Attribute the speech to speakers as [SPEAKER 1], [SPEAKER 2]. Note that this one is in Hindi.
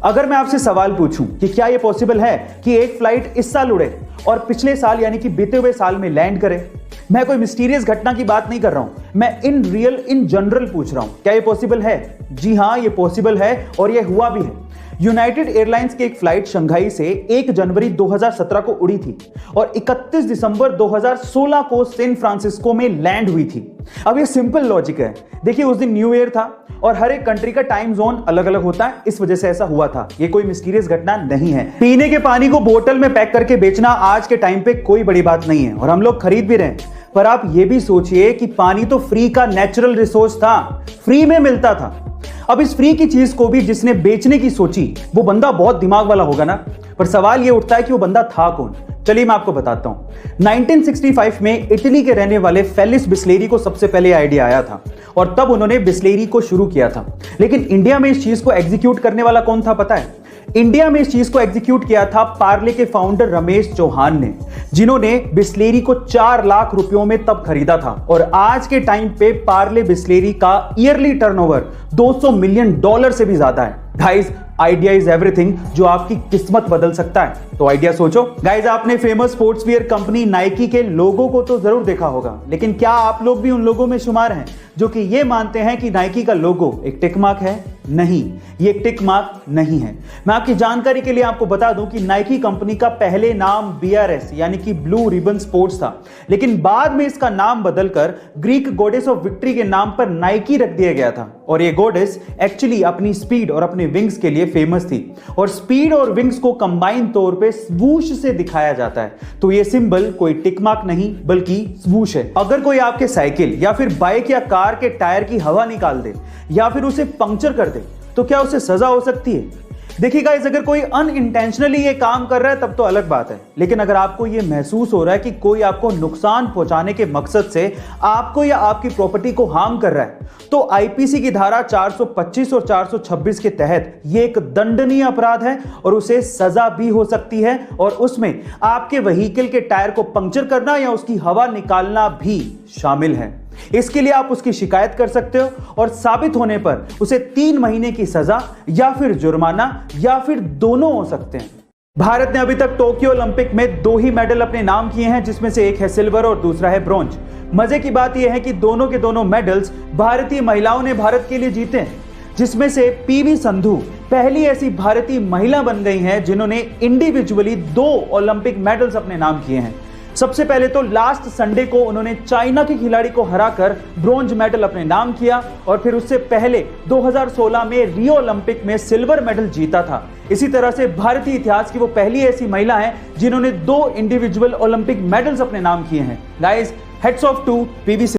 [SPEAKER 1] अगर मैं आपसे सवाल पूछूं कि क्या यह पॉसिबल है कि एक फ्लाइट इस साल उड़े और पिछले साल यानी कि बीते हुए साल में लैंड करे। मैं कोई मिस्टीरियस घटना की बात नहीं कर रहा हूं, मैं इन जनरल पूछ रहा हूं, क्या यह पॉसिबल है? जी हां, यह पॉसिबल है और यह हुआ भी है। यूनाइटेड एयरलाइंस की एक फ्लाइट शंघाई से 1 जनवरी 2017 को उड़ी थी और 31 दिसंबर 2016 को सैन फ्रांसिस्को में लैंड हुई थी। अब ये सिंपल लॉजिक है। देखिए, उस दिन न्यू ईयर था और हर एक कंट्री का टाइम जोन अलग अलग होता है, इस वजह से ऐसा हुआ था। ये कोई मिस्टीरियस घटना नहीं है। पीने के पानी को बोतल में पैक करके बेचना आज के टाइम पे कोई बड़ी बात नहीं है और हम लोग खरीद भी रहे हैं। पर आप ये भी सोचिए कि पानी तो फ्री का नेचुरल रिसोर्स था, फ्री में मिलता था। अब इस फ्री की चीज को भी जिसने बेचने की सोची वो बंदा बहुत दिमाग वाला होगा ना। पर सवाल ये उठता है कि वो बंदा था कौन? चलिए मैं आपको बताता हूं। 1965 में इटली के रहने वाले फेलिस बिस्लेरी को सबसे पहले आइडिया आया था और तब उन्होंने बिस्लेरी को शुरू किया था। लेकिन इंडिया में इस चीज को एग्जीक्यूट करने वाला कौन था पता है? इंडिया में इस चीज को एग्जीक्यूट किया था पार्ले के फाउंडर रमेश चौहान ने, जिन्होंने बिस्लेरी को 4 लाख रुपयों में तब खरीदा था। और आज के टाइम पे पार्ले बिस्लेरी का ईयरली टर्नओवर $200 मिलियन से भी ज्यादा है। गाइस, आइडिया इज एवरीथिंग, जो आपकी किस्मत बदल सकता है। तो आइडिया सोचो। गाइस, आपने फेमस स्पोर्ट्सवियर कंपनी नाइकी के लोगो को तो जरूर देखा होगा, लेकिन क्या आप लोग भी उन लोगों में शुमार हैं जो कि ये मानते हैं कि नाइकी का लोगो एक टिक मार्क है? नहीं, ये एक टिक मार्क नहीं है। मैं आपकी जानकारी के लिए आपको बता दूं कि नाइकी कंपनी का पहले नाम BRS यानी कि ब्लू रिबन स्पोर्ट्स था, लेकिन बाद में इसका नाम बदलकर ग्रीक गॉडेस ऑफ विक्ट्री के नाम पर नाइकी रख दिया गया था। और ये गॉडेस एक्चुअली अपनी स्पीड और अपने विंग्स के लिए फेमस थी और स्पीड और विंग्स को कंबाइन तौर पे स्वूश से दिखाया जाता है। तो ये सिंबल कोई टिक मार्क नहीं बल्कि स्वूश है। अगर कोई आपके साइकिल या फिर बाइक या कार के टायर की हवा निकाल दे या फिर उसे पंक्चर कर दे तो क्या उसे सजा हो सकती है? देखिए गाइस, अगर कोई अनइंटेंशनली ये काम कर रहा है तब तो अलग बात है, लेकिन अगर आपको ये महसूस हो रहा है कि कोई आपको नुकसान पहुंचाने के मकसद से आपको या आपकी प्रॉपर्टी को हार्म कर रहा है तो आईपीसी की धारा 425 और 426 के तहत ये एक दंडनीय अपराध है और उसे सजा भी हो सकती है। और उसमें आपके व्हीकल के टायर को पंक्चर करना या उसकी हवा निकालना भी शामिल है। इसके लिए आप उसकी शिकायत कर सकते हो और साबित होने पर उसे 3 महीने की सजा या फिर जुर्माना या फिर दोनों हो सकते हैं। भारत ने अभी तक टोक्यो ओलंपिक में 2 ही मेडल अपने नाम किए हैं, जिसमें से एक है सिल्वर और दूसरा है ब्रॉन्ज। मजे की बात यह है कि दोनों के दोनों मेडल्स भारतीय महिलाओं ने भारत के लिए जीते हैं, जिसमें से पीवी संधू पहली ऐसी भारतीय महिला बन गई हैं जिन्होंने इंडिविजुअली 2 ओलंपिक मेडल्स अपने नाम किए हैं। सबसे पहले तो लास्ट संडे को उन्होंने चाइना के खिलाड़ी को हराकर ब्रॉन्ज मेडल अपने नाम किया और फिर उससे पहले 2016 में रियो ओलंपिक में सिल्वर मेडल जीता था। इसी तरह से भारतीय इतिहास की वो पहली ऐसी महिला है जिन्होंने 2 इंडिविजुअल ओलंपिक मेडल्स अपने नाम किए हैं। Guys, hats off to PV